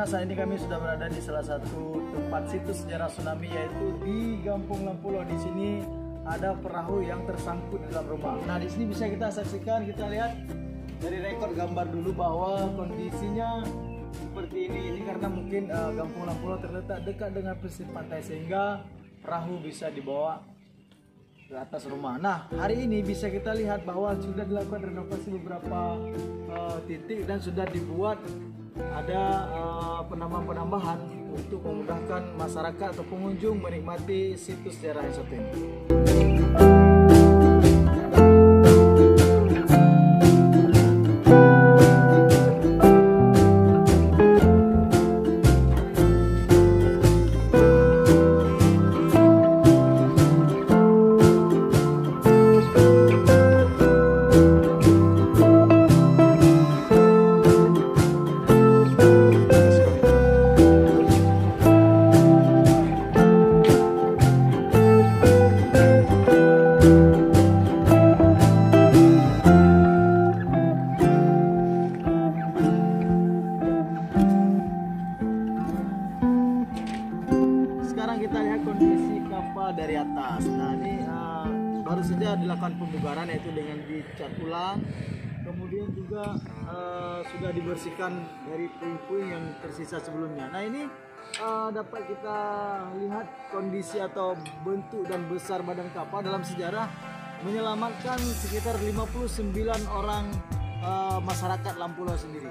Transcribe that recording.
selanjutnya saat ini kami sudah berada di salah satu tempat situs sejarah tsunami, yaitu di Kampung Lampulo. Di sini ada perahu yang tersangkut di dalam rumah. Nah, di sini bisa kita saksikan, kita lihat dari rekod gambar dulu bahwa kondisinya seperti ini. Ini karena mungkin Kampung Lampulo terletak dekat dengan pesisir pantai sehingga perahu bisa dibawa ke atas rumah. Nah, hari ini bisa kita lihat bahwa sudah dilakukan renovasi beberapa titik dan sudah dibuat ada penambahan-penambahan untuk memudahkan masyarakat atau pengunjung menikmati situs sejarah yang satu ini. Kita lihat kondisi kapal dari atas. Nah, ini baru saja dilakukan pembugaran, yaitu dengan dicat ulang, kemudian juga sudah dibersihkan dari puing-puing yang tersisa sebelumnya. Nah, ini dapat kita lihat kondisi atau bentuk dan besar badan kapal dalam sejarah menyelamatkan sekitar 59 orang masyarakat Lampulo sendiri.